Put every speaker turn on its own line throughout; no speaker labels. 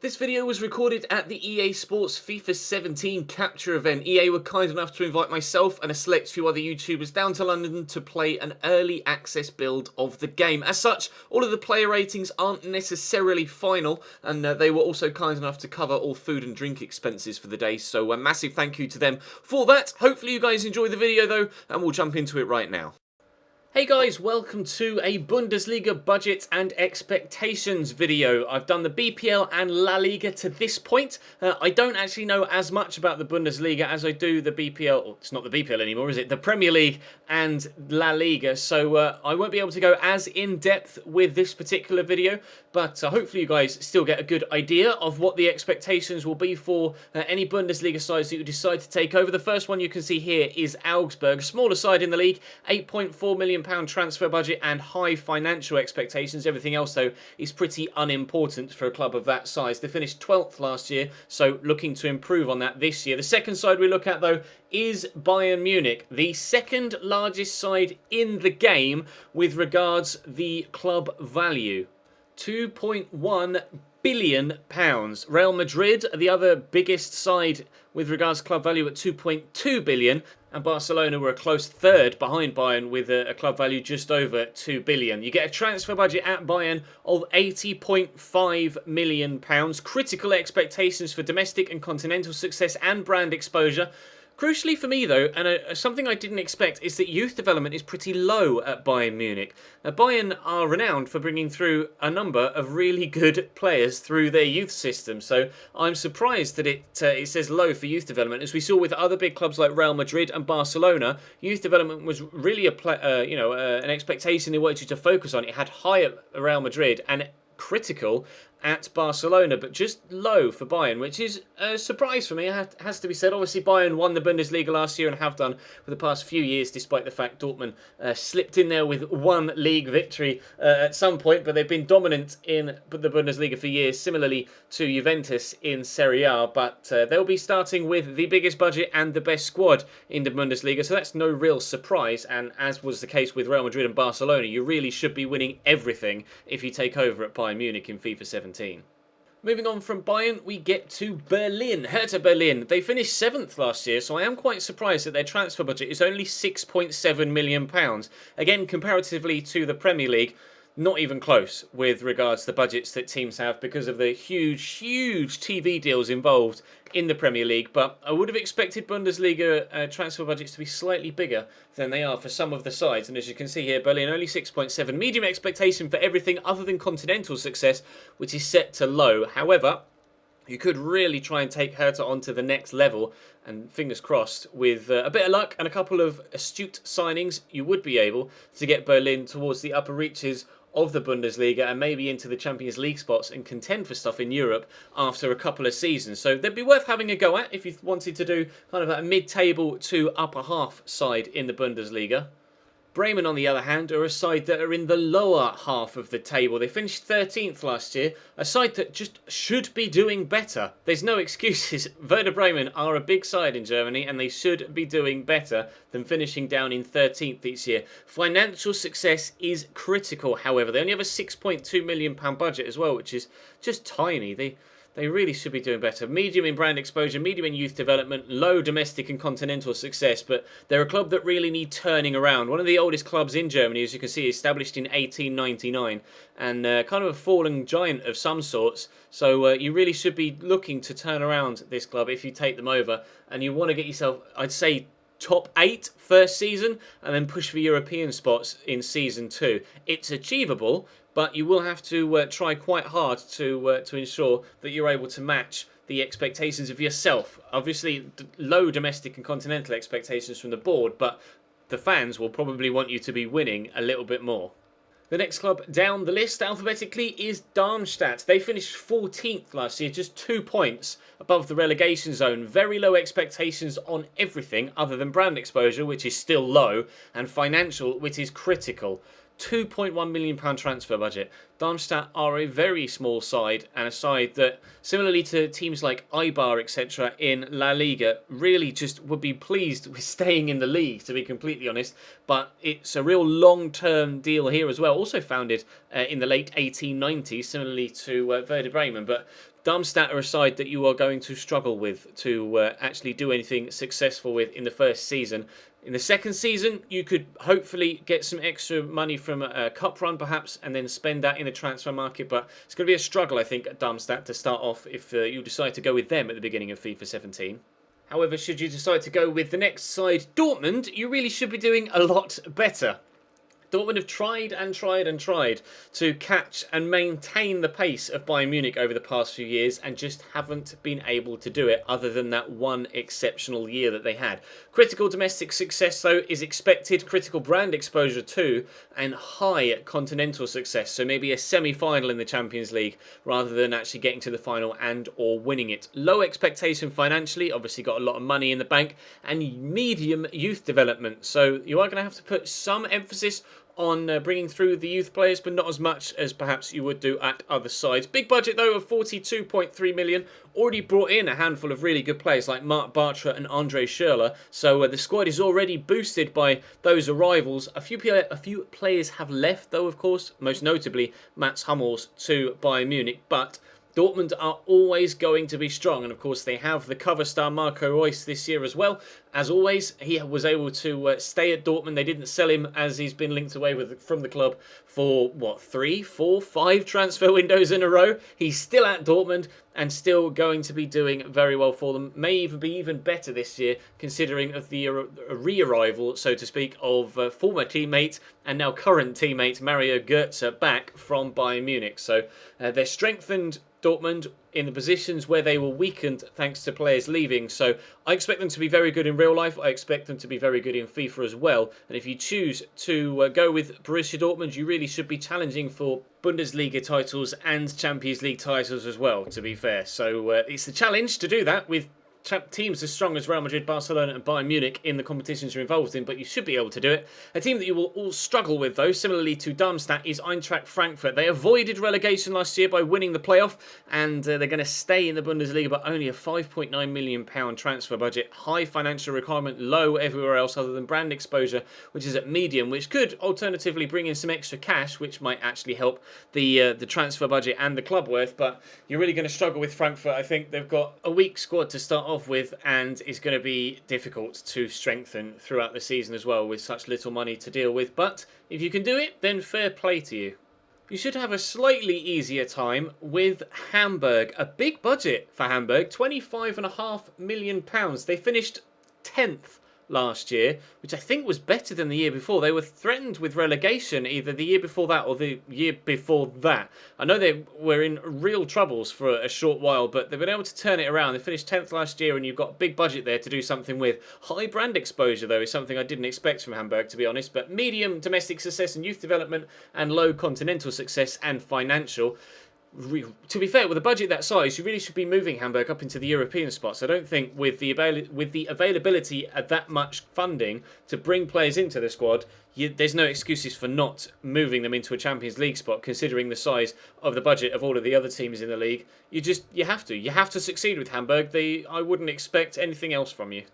This video was recorded at the EA Sports FIFA 17 capture event. EA were kind enough to invite myself and a select few other YouTubers down to London to play an early access build of the game. As such, all of the player ratings aren't necessarily final, and they were also kind enough to cover all food and drink expenses for the day, so a massive thank you to them for that. Hopefully you guys enjoy the video though, and we'll jump into it right now. Hey guys, welcome to a Bundesliga budget and expectations video. I've done the BPL and La Liga to this point. I don't actually know as much about the Bundesliga as I do the BPL, or it's not the BPL anymore, is it? The Premier League and La Liga, so I won't be able to go as in-depth with this particular video, but hopefully you guys still get a good idea of what the expectations will be for any Bundesliga sides that you decide to take over. The first one you can see here is Augsburg, smaller side in the league, £8.4 million transfer budget and high financial expectations. Everything else though is pretty unimportant for a club of that size. They finished 12th last year, so looking to improve on that this year. The second side we look at though is Bayern Munich, the second largest side in the game with regards the club value. £2.1 billion. Real Madrid are the other biggest side with regards to club value at 2.2 billion, and Barcelona were a close third behind Bayern with a club value just over 2 billion. You get a transfer budget at Bayern of £80.5 million. Critical expectations for domestic and continental success and brand exposure. Crucially for me though, and something I didn't expect, is that youth development is pretty low at Bayern Munich. Now, Bayern are renowned for bringing through a number of really good players through their youth system, so I'm surprised that it says low for youth development. As we saw with other big clubs like Real Madrid and Barcelona, youth development was really an expectation they wanted you to focus on. It had high at Real Madrid and critical at Barcelona, but just low for Bayern, which is a surprise for me, it has to be said. Obviously, Bayern won the Bundesliga last year and have done for the past few years, despite the fact Dortmund slipped in there with one league victory at some point, but they've been dominant in the Bundesliga for years, similarly to Juventus in Serie A, but they'll be starting with the biggest budget and the best squad in the Bundesliga, so that's no real surprise, and as was the case with Real Madrid and Barcelona, you really should be winning everything if you take over at Bayern Munich in FIFA 17. Moving on from Bayern, we get to Berlin. Hertha Berlin. They finished 7th last year, so I am quite surprised that their transfer budget is only £6.7 million. Again, comparatively to the Premier League, not even close with regards to the budgets that teams have because of the huge TV deals involved in the Premier League, but I would have expected Bundesliga transfer budgets to be slightly bigger than they are for some of the sides, and as you can see here, Berlin only 6.7. Medium expectation for everything other than continental success, which is set to low. However, you could really try and take Hertha onto the next level, and fingers crossed, with a bit of luck and a couple of astute signings, you would be able to get Berlin towards the upper reaches of the Bundesliga and maybe into the Champions League spots and contend for stuff in Europe after a couple of seasons. So they'd be worth having a go at if you wanted to do kind of a mid-table to upper half side in the Bundesliga. Bremen, on the other hand, are a side that are in the lower half of the table. They finished 13th last year, a side that just should be doing better. There's no excuses. Werder Bremen are a big side in Germany and they should be doing better than finishing down in 13th each year. Financial success is critical, however. They only have a £6.2 million budget as well, which is just tiny. They really should be doing better. Medium in brand exposure, medium in youth development, low domestic and continental success, but they're a club that really need turning around. One of the oldest clubs in Germany, as you can see, established in 1899, and kind of a fallen giant of some sorts, so you really should be looking to turn around this club if you take them over, and you want to get yourself, I'd say, top 8 first season, and then push for European spots in season 2. It's achievable, but you will have to try quite hard to ensure that you're able to match the expectations of yourself. Obviously, low domestic and continental expectations from the board, but the fans will probably want you to be winning a little bit more. The next club down the list alphabetically is Darmstadt. They finished 14th last year, just 2 points above the relegation zone. Very low expectations on everything other than brand exposure, which is still low, and financial, which is critical. £2.1 million transfer budget. Darmstadt are a very small side, and a side that, similarly to teams like Eibar, etc. in La Liga, really just would be pleased with staying in the league, to be completely honest. But it's a real long-term deal here as well. Also founded in the late 1890s, similarly to Werder Bremen. But Darmstadt are a side that you are going to struggle with to actually do anything successful with in the first season. In the second season, you could hopefully get some extra money from a cup run, perhaps, and then spend that in the transfer market. But it's going to be a struggle, I think, at Darmstadt to start off if you decide to go with them at the beginning of FIFA 17. However, should you decide to go with the next side, Dortmund, you really should be doing a lot better. Dortmund have tried and tried and tried to catch and maintain the pace of Bayern Munich over the past few years and just haven't been able to do it other than that one exceptional year that they had. Critical domestic success, though, is expected, critical brand exposure too, and high continental success, so maybe a semi-final in the Champions League rather than actually getting to the final and or winning it. Low expectation financially, obviously got a lot of money in the bank, and medium youth development, so you are going to have to put some emphasis on bringing through the youth players, but not as much as perhaps you would do at other sides. Big budget, though, of 42.3 million. Already brought in a handful of really good players like Mark Bartra and Andre Schürrle. So the squad is already boosted by those arrivals. A few players have left, though, of course. Most notably, Mats Hummels to Bayern Munich. But Dortmund are always going to be strong, and of course they have the cover star Marco Reus this year as well. As always, he was able to stay at Dortmund. They didn't sell him as he's been linked away from the club for, what, 3, 4, 5 transfer windows in a row. He's still at Dortmund and still going to be doing very well for them. May even be even better this year, considering of the re-arrival, so to speak, of former teammate and now current teammate Mario Götze back from Bayern Munich. So they're strengthened, Dortmund, in the positions where they were weakened thanks to players leaving. So I expect them to be very good in real life. I expect them to be very good in FIFA as well. And if you choose to go with Borussia Dortmund, you really should be challenging for Bundesliga titles and Champions League titles as well, to be fair. So it's a challenge to do that with teams as strong as Real Madrid, Barcelona and Bayern Munich in the competitions you're involved in, but you should be able to do it. A team that you will all struggle with, though, similarly to Darmstadt, is Eintracht Frankfurt. They avoided relegation last year by winning the playoff, and they're going to stay in the Bundesliga, but only a £5.9 million transfer budget. High financial requirement, low everywhere else other than brand exposure, which is at medium, which could alternatively bring in some extra cash, which might actually help the transfer budget and the club worth, but you're really going to struggle with Frankfurt. I think they've got a weak squad to start off with, and it's going to be difficult to strengthen throughout the season as well with such little money to deal with. But if you can do it, then fair play to you. You should have a slightly easier time with Hamburg. A big budget for Hamburg, £25.5 million. They finished 10th last year, which I think was better than the year before. They were threatened with relegation either the year before that or the year before that. I know they were in real troubles for a short while, but they've been able to turn it around. They finished 10th last year, and you've got a big budget there to do something with. High brand exposure, though, is something I didn't expect from Hamburg, to be honest, but medium domestic success and youth development and low continental success and financial. To be fair, with a budget that size, you really should be moving Hamburg up into the European spots. I don't think with the availability of that much funding to bring players into the squad, there's no excuses for not moving them into a Champions League spot, considering the size of the budget of all of the other teams in the league. You have to succeed with Hamburg. I wouldn't expect anything else from you.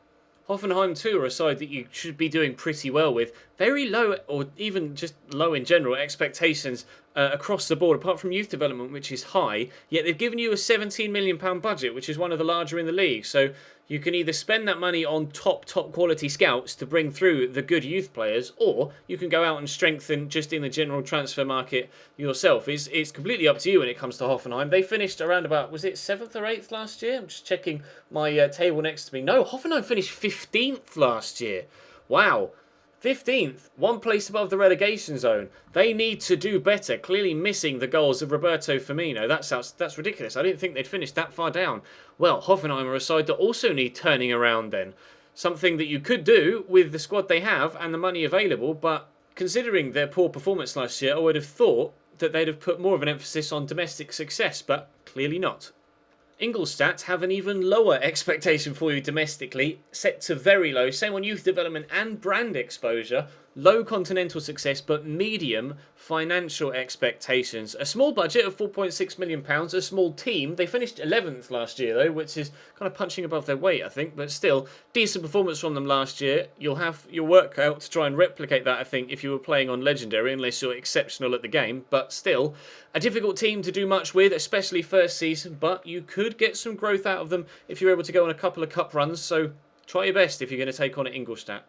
Hoffenheim too are a side that you should be doing pretty well with. Very low, or even just low in general, expectations across the board, apart from youth development, which is high. Yet they've given you a £17 million budget, which is one of the larger in the league. So you can either spend that money on top quality scouts to bring through the good youth players, or you can go out and strengthen just in the general transfer market yourself. It's completely up to you when it comes to Hoffenheim. They finished around about, was it 7th or 8th last year? I'm just checking my table next to me. No, Hoffenheim finished 15th last year. Wow. 15th, one place above the relegation zone. They need to do better, clearly missing the goals of Roberto Firmino. That's ridiculous. I didn't think they'd finished that far down. Well, Hoffenheim are a side that also need turning around then. Something that you could do with the squad they have and the money available, but considering their poor performance last year, I would have thought that they'd have put more of an emphasis on domestic success, but clearly not. Ingolstadt have an even lower expectation for you domestically, set to very low. Same on youth development and brand exposure. low continental success but medium financial expectations. A small budget of £4.6 million, a small team. They finished 11th last year though, which is kind of punching above their weight, I think, but still, decent performance from them last year. You'll have your work out to try and replicate that, I think, if you were playing on Legendary, unless you're exceptional at the game, but still, a difficult team to do much with, especially first season, but you could get some growth out of them if you're able to go on a couple of cup runs, so try your best if you're going to take on Ingolstadt.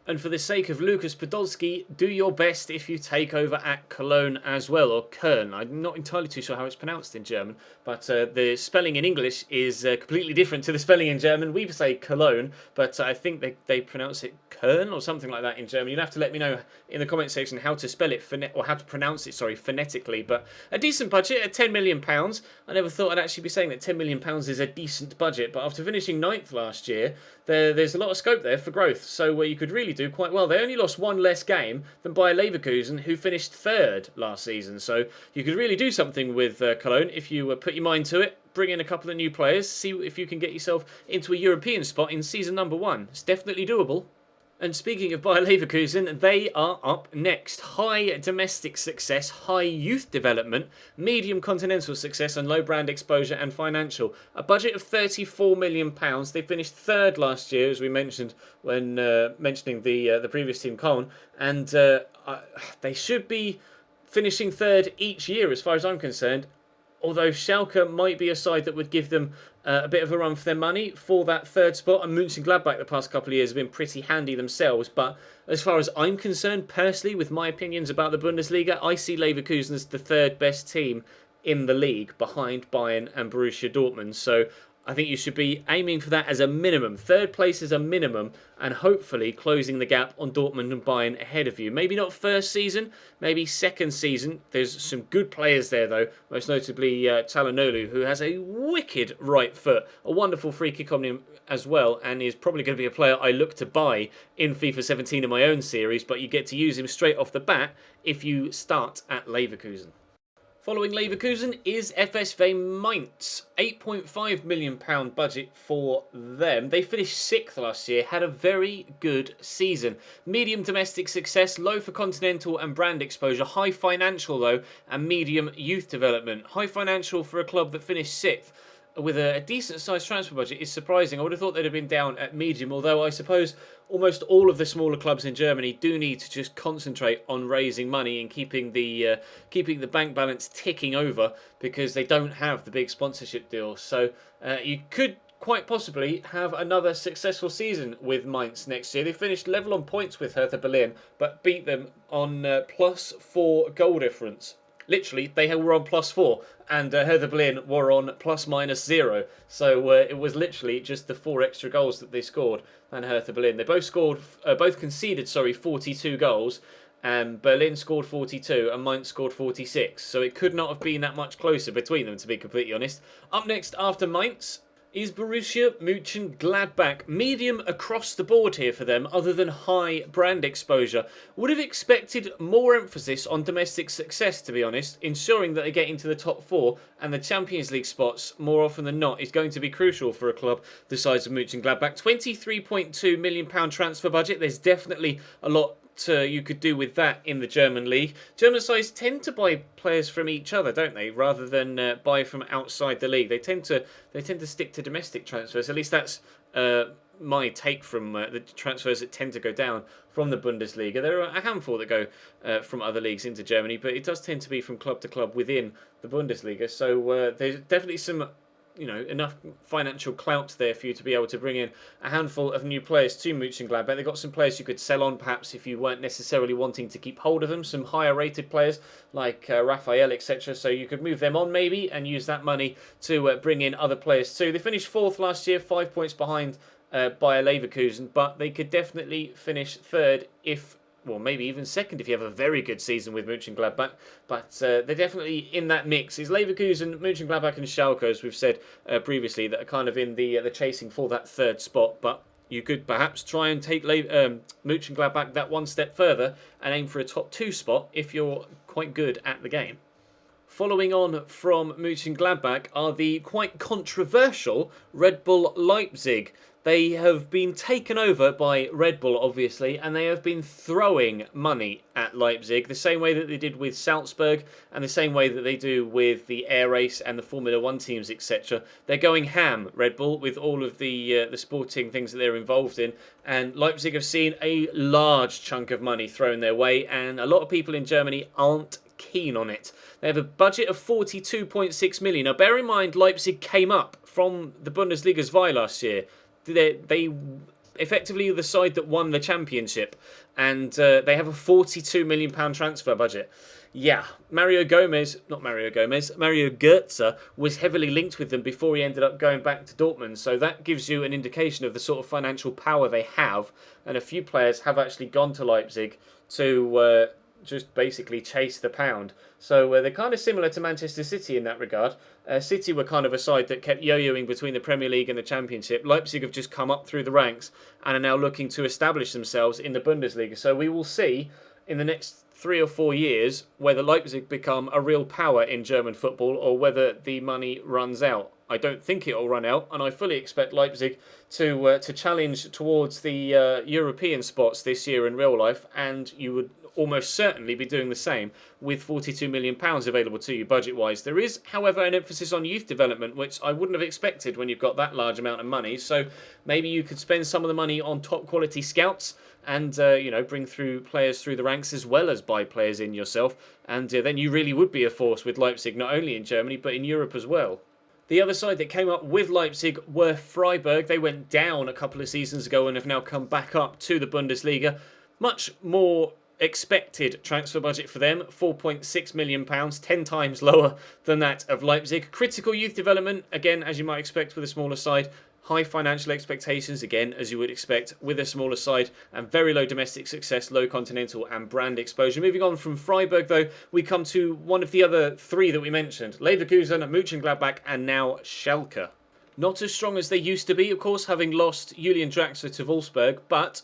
And for the sake of Lukas Podolski, do your best if you take over at Cologne as well, or Köln. I'm not entirely too sure how it's pronounced in German, but the spelling in English is completely different to the spelling in German. We say Cologne, but I think they pronounce it Köln or something like that in German. You'll have to let me know in the comment section how to spell it, or how to pronounce it, sorry, phonetically. But a decent budget at £10 million. I never thought I'd actually be saying that £10 million is a decent budget, but after finishing 9th last year, there's a lot of scope there for growth, so you could really do quite well. They only lost one less game than Bayer Leverkusen, who finished 3rd last season, so you could really do something with Cologne if you put your mind to it. Bring in a couple of new players, see if you can get yourself into a European spot in season number 1. It's definitely doable. And speaking of Bayer Leverkusen, they are up next. High domestic success, high youth development, medium continental success and low brand exposure and financial. A budget of £34 million. They finished 3rd last year, as we mentioned when mentioning the previous team, Köln. And they should be finishing 3rd each year as far as I'm concerned. Although Schalke might be a side that would give them a bit of a run for their money for that 3rd spot. And Mönchengladbach the past couple of years have been pretty handy themselves. But as far as I'm concerned, personally, with my opinions about the Bundesliga, I see Leverkusen as the 3rd best team in the league behind Bayern and Borussia Dortmund. So I think you should be aiming for that as a minimum. 3rd place is a minimum, and hopefully closing the gap on Dortmund and Bayern ahead of you. Maybe not first season, maybe second season. There's some good players there though, most notably Çalhanoğlu, who has a wicked right foot, a wonderful free kick on him as well, and is probably going to be a player I look to buy in FIFA 17 in my own series, but you get to use him straight off the bat if you start at Leverkusen. Following Leverkusen is FSV Mainz. £8.5 million budget for them. They finished 6th last year, had a very good season. Medium domestic success, low for continental and brand exposure, high financial though, and medium youth development. High financial for a club that finished 6th with a decent sized transfer budget is surprising. I would have thought they'd have been down at medium, although I suppose almost all of the smaller clubs in Germany do need to just concentrate on raising money and keeping the bank balance ticking over, because they don't have the big sponsorship deals. So you could quite possibly have another successful season with Mainz next year. They finished level on points with Hertha Berlin, but beat them on +4 goal difference. Literally, they were on +4, and Hertha Berlin were on ±0. So it was literally just the 4 extra goals that they scored than Hertha Berlin. They both conceded 42 goals, and Berlin scored 42 and Mainz scored 46. So it could not have been that much closer between them, to be completely honest. Up next after Mainz is Borussia Mönchengladbach. Medium across the board here for them, other than high brand exposure. Would have expected more emphasis on domestic success, to be honest. Ensuring that they get into the top 4 and the Champions League spots more often than not is going to be crucial for a club the size of Mönchengladbach. £23.2 million transfer budget. There's definitely a lot you could do with that in the German league. German sides tend to buy players from each other, don't they, rather than buy from outside the league. They tend to stick to domestic transfers. At least that's my take from the transfers that tend to go down from the Bundesliga. There are a handful that go from other leagues into Germany, but it does tend to be from club to club within the Bundesliga. So there's definitely some enough financial clout there for you to be able to bring in a handful of new players to Mönchengladbach. They've got some players you could sell on, perhaps, if you weren't necessarily wanting to keep hold of them. Some higher rated players like Raphael, etc. So you could move them on maybe and use that money to bring in other players too. They finished 4th last year, 5 points behind Bayer Leverkusen, but they could definitely finish 3rd well, maybe even 2nd if you have a very good season with Mönchengladbach. But they're definitely in that mix. It's Leverkusen, Mönchengladbach and Schalke, as we've said previously, that are kind of in the chasing for that 3rd spot. But you could perhaps try and take Mönchengladbach that one step further and aim for a top 2 spot if you're quite good at the game. following on from Mönchengladbach, are the quite controversial Red Bull Leipzig. They have been taken over by Red Bull, obviously, and they have been throwing money at Leipzig, the same way that they did with Salzburg, and the same way that they do with the Air Race and the Formula 1 teams, etc. They're going ham, Red Bull, with all of the sporting things that they're involved in, and Leipzig have seen a large chunk of money thrown their way, and a lot of people in Germany aren't keen on it. They have a budget of 42.6 million. Now, bear in mind, Leipzig came up from the Bundesliga Zwei last year. They effectively are the side that won the championship, and they have a £42 million transfer budget. Yeah, Mario Götze was heavily linked with them before he ended up going back to Dortmund, so that gives you an indication of the sort of financial power they have, and a few players have actually gone to Leipzig to just basically chase the pound. So they're kind of similar to Manchester City in that regard. City were kind of a side that kept yo-yoing between the Premier League and the Championship. Leipzig have just come up through the ranks and are now looking to establish themselves in the Bundesliga. So we will see in the next 3 or 4 years whether Leipzig become a real power in German football or whether the money runs out. I don't think it will run out, and I fully expect Leipzig to challenge towards the European spots this year in real life, and you would almost certainly be doing the same with £42 million available to you budget-wise. There is, however, an emphasis on youth development, which I wouldn't have expected when you've got that large amount of money. So maybe you could spend some of the money on top-quality scouts and, bring through players through the ranks as well as buy players in yourself. And then you really would be a force with Leipzig, not only in Germany, but in Europe as well. The other side that came up with Leipzig were Freiburg. They went down a couple of seasons ago and have now come back up to the Bundesliga. Much more expected transfer budget for them, £4.6 million, 10 times lower than that of Leipzig. Critical youth development, again, as you might expect with a smaller side. High financial expectations, again, as you would expect with a smaller side. And very low domestic success, low continental and brand exposure. Moving on from Freiburg, though, we come to one of the other three that we mentioned. Leverkusen, Mönchengladbach and now Schalke. Not as strong as they used to be, of course, having lost Julian Draxler to Wolfsburg, but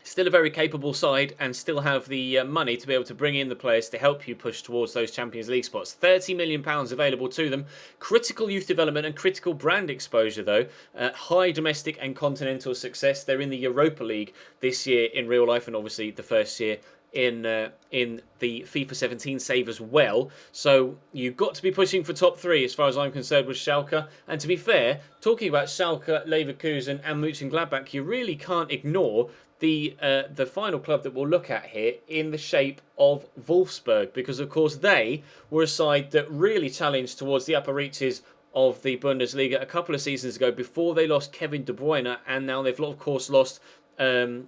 still a very capable side and still have the money to be able to bring in the players to help you push towards those Champions League spots. £30 million available to them. Critical youth development and critical brand exposure, though. High domestic and continental success. They're in the Europa League this year in real life, and obviously the first year in the FIFA 17 save as well. So you've got to be pushing for top 3 as far as I'm concerned with Schalke. And to be fair, talking about Schalke, Leverkusen and Mönchengladbach, you really can't ignore the final club that we'll look at here in the shape of Wolfsburg, because of course they were a side that really challenged towards the upper reaches of the Bundesliga a couple of seasons ago before they lost Kevin De Bruyne, and now they've of course lost Andre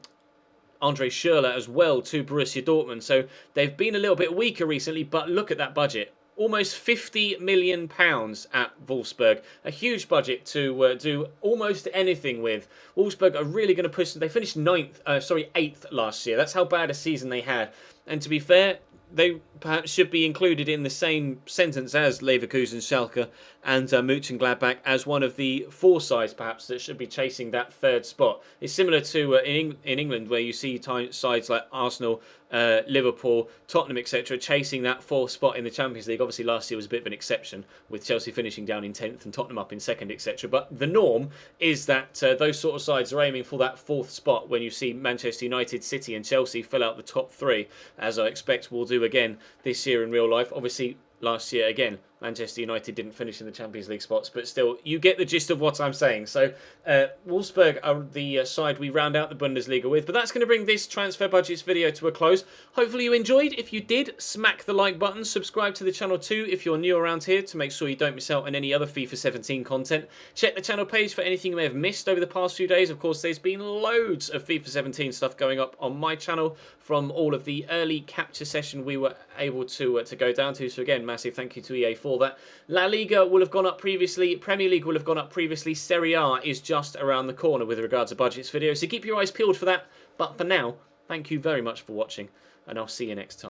Schürrle as well to Borussia Dortmund. So they've been a little bit weaker recently, but look at that budget. Almost £50 million at Wolfsburg. A huge budget to do almost anything with. Wolfsburg are really going to push. They finished 8th last year. That's how bad a season they had. And to be fair, they perhaps should be included in the same sentence as Leverkusen, Schalke and Mönchengladbach as one of the 4 sides perhaps that should be chasing that 3rd spot. It's similar to in England where you see sides like Arsenal, Liverpool, Tottenham, etc. chasing that 4th spot in the Champions League. Obviously last year was a bit of an exception with Chelsea finishing down in 10th and Tottenham up in 2nd, etc. But the norm is that those sort of sides are aiming for that 4th spot when you see Manchester United, City and Chelsea fill out the top 3, as I expect will do again this year in real life. Obviously last year again Manchester United didn't finish in the Champions League spots, but still, you get the gist of what I'm saying. So, Wolfsburg are the side we round out the Bundesliga with, but that's going to bring this transfer budgets video to a close. Hopefully you enjoyed. If you did, smack the like button. Subscribe to the channel too if you're new around here to make sure you don't miss out on any other FIFA 17 content. Check the channel page for anything you may have missed over the past few days. Of course, there's been loads of FIFA 17 stuff going up on my channel from all of the early capture session we were able to go down to. So again, massive thank you to EA for that. La Liga will have gone up previously. Premier League will have gone up previously. Serie A is just around the corner with regards to budgets video. So keep your eyes peeled for that. But for now, thank you very much for watching, and I'll see you next time.